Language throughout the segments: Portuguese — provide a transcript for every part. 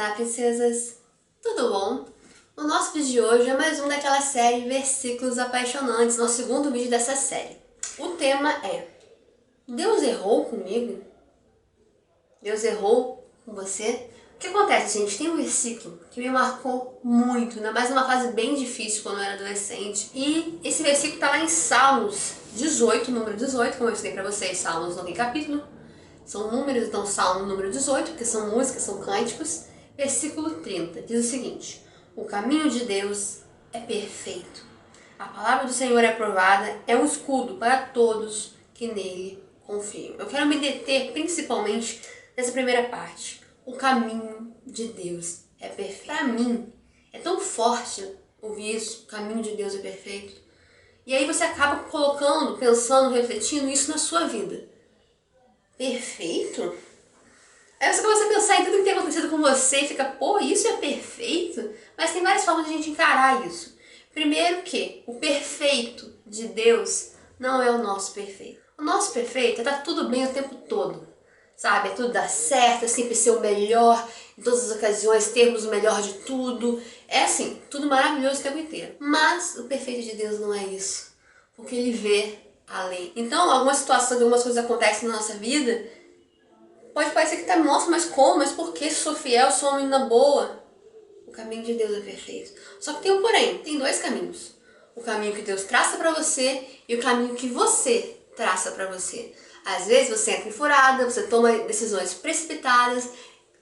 Olá, princesas! Tudo bom? O nosso vídeo de hoje é mais um daquela série Versículos Apaixonantes, nosso segundo vídeo dessa série. O tema é: Deus errou comigo? Deus errou com você? O que acontece, gente? Tem um versículo que me marcou muito, ainda mais numa fase bem difícil quando eu era adolescente. E esse versículo está lá em Salmos 18, número 18, como eu ensinei pra vocês. Salmos não tem capítulo, são números, então Salmo número 18, porque são músicas, são cânticos. Versículo 30 diz o seguinte: o caminho de Deus é perfeito. A palavra do Senhor é aprovada, é um escudo para todos que nele confiam. Eu quero me deter principalmente nessa primeira parte. O caminho de Deus é perfeito. Para mim, é tão forte ouvir isso, o caminho de Deus é perfeito. E aí você acaba colocando, pensando, refletindo isso na sua vida. Perfeito? Aí você começa a pensar em tudo que tem acontecido com você e fica, pô, isso é perfeito? Mas tem várias formas de a gente encarar isso. Primeiro que o perfeito de Deus não é o nosso perfeito. O nosso perfeito é estar tudo bem o tempo todo, sabe? É tudo dar certo, é sempre ser o melhor, em todas as ocasiões termos o melhor de tudo. É assim, tudo maravilhoso o tempo inteiro. Mas o perfeito de Deus não é isso, porque Ele vê além. Então, algumas situações, algumas coisas acontecem na nossa vida, pode parecer que tá, nossa, mas como? Mas por que? Sou fiel, sou uma menina boa. O caminho de Deus é perfeito. Só que tem um porém, tem dois caminhos. O caminho que Deus traça pra você e o caminho que você traça pra você. Às vezes você entra em furada, você toma decisões precipitadas,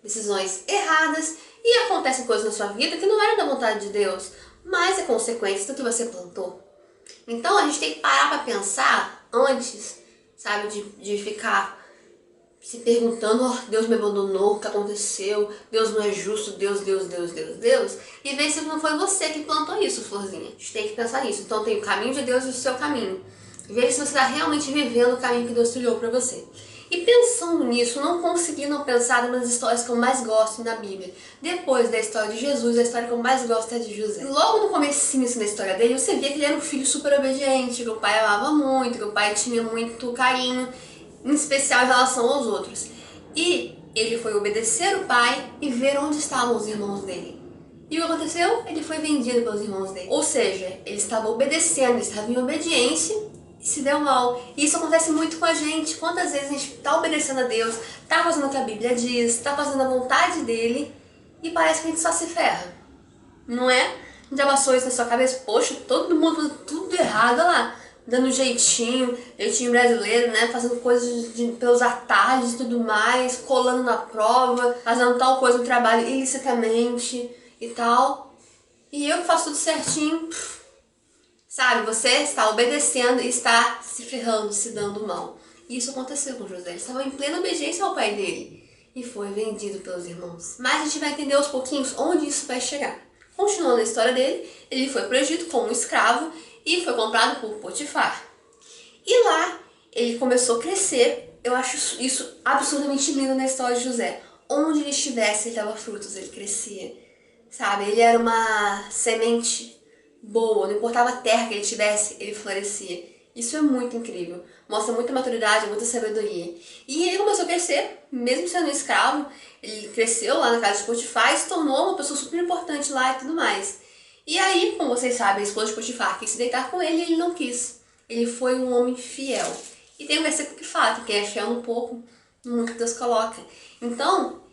decisões erradas e acontecem coisas na sua vida que não eram da vontade de Deus, mas é consequência do que você plantou. Então a gente tem que parar pra pensar antes, sabe, de ficar se perguntando, oh, Deus me abandonou, o que aconteceu? Deus não é justo, Deus, e ver se não foi você que plantou isso, florzinha. A gente tem que pensar nisso. Então tem o caminho de Deus e o seu caminho. Ver se você está realmente vivendo o caminho que Deus trilhou para você. E pensando nisso, não consegui não pensar nas histórias que eu mais gosto na Bíblia. Depois da história de Jesus, a história que eu mais gosto é de José. Logo no comecinho da história dele, você via que ele era um filho super obediente, que o pai amava muito, que o pai tinha muito carinho, em especial em relação aos outros. E ele foi obedecer o pai e ver onde estavam os irmãos dele. E o que aconteceu? Ele foi vendido pelos irmãos dele. Ou seja, ele estava obedecendo, ele estava em obediência e se deu mal. E isso acontece muito com a gente. Quantas vezes a gente está obedecendo a Deus, está fazendo o que a Bíblia diz, está fazendo a vontade dele e parece que a gente só se ferra. Não é? Já passou isso na sua cabeça? Poxa, todo mundo fazendo tudo errado, olha lá, dando jeitinho brasileiro, né? Fazendo coisas pelos atalhos e tudo mais, colando na prova, fazendo tal coisa no trabalho ilicitamente e tal. E eu que faço tudo certinho, sabe? Você está obedecendo e está se ferrando, se dando mal. E isso aconteceu com José. Ele estava em plena obediência ao pai dele e foi vendido pelos irmãos. Mas a gente vai entender aos pouquinhos onde isso vai chegar. Continuando a história dele, ele foi para o Egito como um escravo e foi comprado por Potifar. E lá ele começou a crescer. Eu acho isso absurdamente lindo na história de José. Onde ele estivesse, ele dava frutos, ele crescia. Sabe, ele era uma semente boa, não importava a terra que ele tivesse, ele florescia. Isso é muito incrível, mostra muita maturidade, muita sabedoria. E ele começou a crescer, mesmo sendo escravo, ele cresceu lá na casa de Potifar e se tornou uma pessoa super importante lá e tudo mais. E aí, como vocês sabem, a esposa de Potifar quis se deitar com ele e ele não quis. Ele foi um homem fiel. E tem um versículo que fala que quem é fiel no pouco, no muito Deus coloca. Então,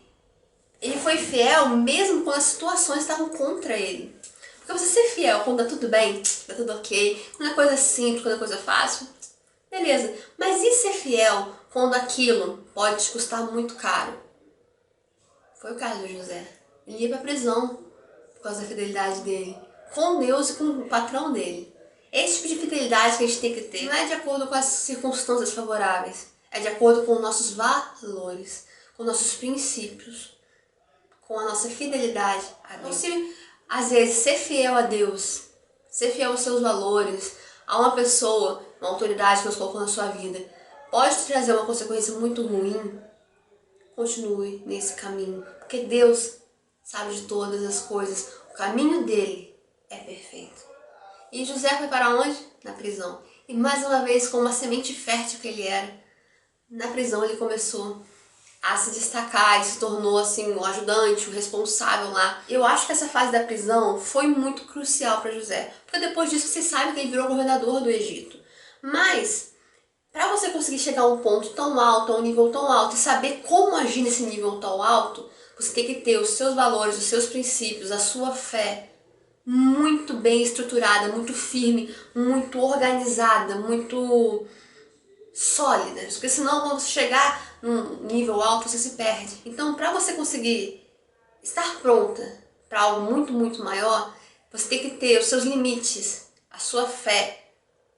ele foi fiel mesmo quando as situações estavam contra ele. Porque você ser fiel quando tá tudo bem, tá tudo ok, quando é coisa simples, quando é coisa fácil, beleza. Mas e ser fiel quando aquilo pode te custar muito caro? Foi o caso de José. Ele ia pra prisão por causa da fidelidade dele com Deus e com o patrão dele. Esse tipo de fidelidade que a gente tem que ter não é de acordo com as circunstâncias favoráveis, é de acordo com nossos valores, com nossos princípios, com a nossa fidelidade a Deus. Então, se às vezes ser fiel a Deus, ser fiel aos seus valores, a uma pessoa, uma autoridade que Deus colocou na sua vida, pode te trazer uma consequência muito ruim, continue nesse caminho, porque Deus sabe de todas as coisas, o caminho dele é perfeito. E José foi para onde? Na prisão. E mais uma vez, com uma semente fértil que ele era, na prisão ele começou a se destacar e se tornou assim o ajudante, o responsável lá. Eu acho que essa fase da prisão foi muito crucial para José, porque depois disso você sabe que ele virou governador do Egito. Mas para você conseguir chegar a um ponto tão alto, a um nível tão alto e saber como agir nesse nível tão alto, você tem que ter os seus valores, os seus princípios, a sua fé muito bem estruturada, muito firme, muito organizada, muito sólida, porque senão quando você chegar num nível alto você se perde. Então, para você conseguir estar pronta para algo muito, muito maior, você tem que ter os seus limites, a sua fé,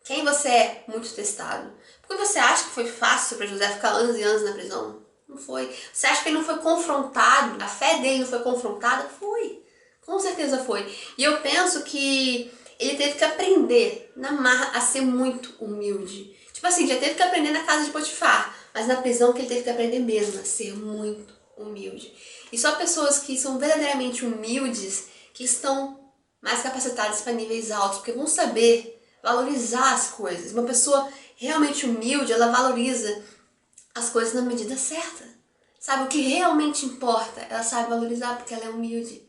quem você é muito testado. Porque você acha que foi fácil para José ficar anos e anos na prisão? Não foi. Você acha que ele não foi confrontado? A fé dele não foi confrontada? Foi. Com certeza foi. E eu penso que ele teve que aprender na marra a ser muito humilde. Tipo assim, já teve que aprender na casa de Potifar, mas na prisão que ele teve que aprender mesmo a ser muito humilde. E só pessoas que são verdadeiramente humildes que estão mais capacitadas para níveis altos, porque vão saber valorizar as coisas. Uma pessoa realmente humilde, ela valoriza as coisas na medida certa. Sabe, o que realmente importa, ela sabe valorizar porque ela é humilde.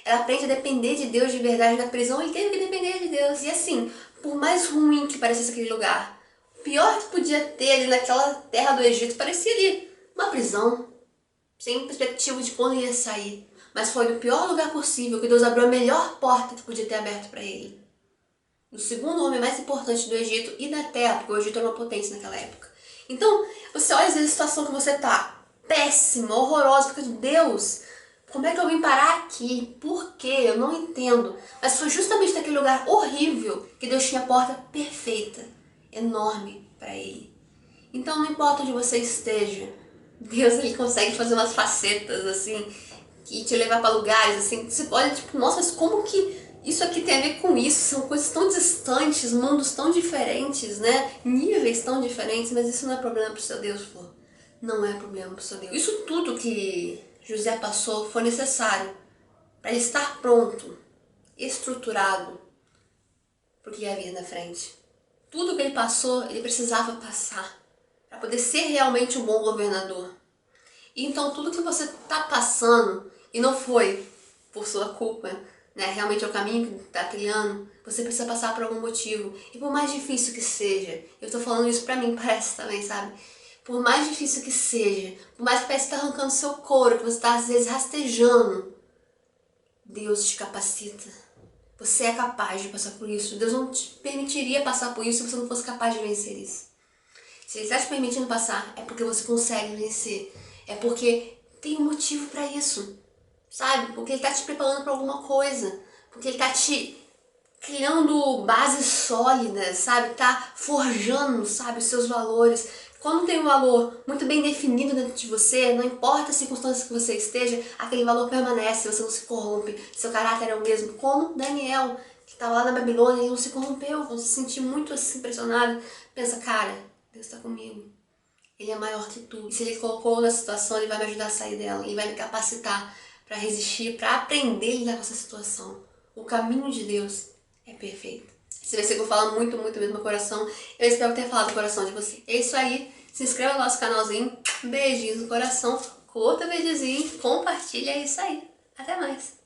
Ela aprende a depender de Deus de verdade. Na prisão ele teve que depender de Deus. E assim, por mais ruim que parecesse aquele lugar, o pior que podia ter ali naquela terra do Egito parecia ali uma prisão, sem perspectiva de quando ia sair. Mas foi no pior lugar possível que Deus abriu a melhor porta que podia ter aberto para ele. O segundo homem mais importante do Egito e da terra, porque o Egito era uma potência naquela época. Então, você olha às vezes a situação que você tá, péssima, horrorosa, porque Deus, como é que eu vim parar aqui? Por quê? Eu não entendo. Mas foi justamente naquele lugar horrível que Deus tinha a porta perfeita, enorme para ele. Então não importa onde você esteja, Deus ele consegue fazer umas facetas assim, e te levar para lugares assim, você olha tipo, nossa, mas como que isso aqui tem a ver com isso? São coisas tão distantes, mundos tão diferentes, né? Níveis tão diferentes, mas isso não é problema pro seu Deus, Flor. Não é problema pro seu Deus. Isso tudo que José passou foi necessário para ele estar pronto, estruturado pro que havia na frente. Tudo que ele passou, ele precisava passar para poder ser realmente um bom governador. E então tudo que você está passando, e não foi por sua culpa, né? Realmente é o caminho que está trilhando, você precisa passar por algum motivo. E por mais difícil que seja, eu estou falando isso pra mim, parece também, sabe? Por mais difícil que seja, por mais que parece que está arrancando seu couro, que você está às vezes rastejando, Deus te capacita. Você é capaz de passar por isso. Deus não te permitiria passar por isso se você não fosse capaz de vencer isso. Se Ele está te permitindo passar, é porque você consegue vencer. É porque tem um motivo para isso, sabe? Porque Ele está te preparando para alguma coisa. Porque Ele está te criando bases sólidas, sabe? Tá forjando, sabe, os seus valores. Quando tem um valor muito bem definido dentro de você, não importa as circunstâncias que você esteja, aquele valor permanece, você não se corrompe, seu caráter é o mesmo. Como Daniel, que estava lá na Babilônia e não se corrompeu, não se sentiu muito assim impressionado. Pensa, cara, Deus está comigo. Ele é maior que tudo. E se Ele colocou na situação, Ele vai me ajudar a sair dela. Ele vai me capacitar para resistir, para aprender a lidar com essa situação. O caminho de Deus é perfeito. Esse versículo fala muito, muito mesmo no coração. Eu espero ter falado do coração de você. É isso aí. Se inscreva no nosso canalzinho. Beijinhos no coração. Curta o videozinho. Compartilha. É isso aí. Até mais.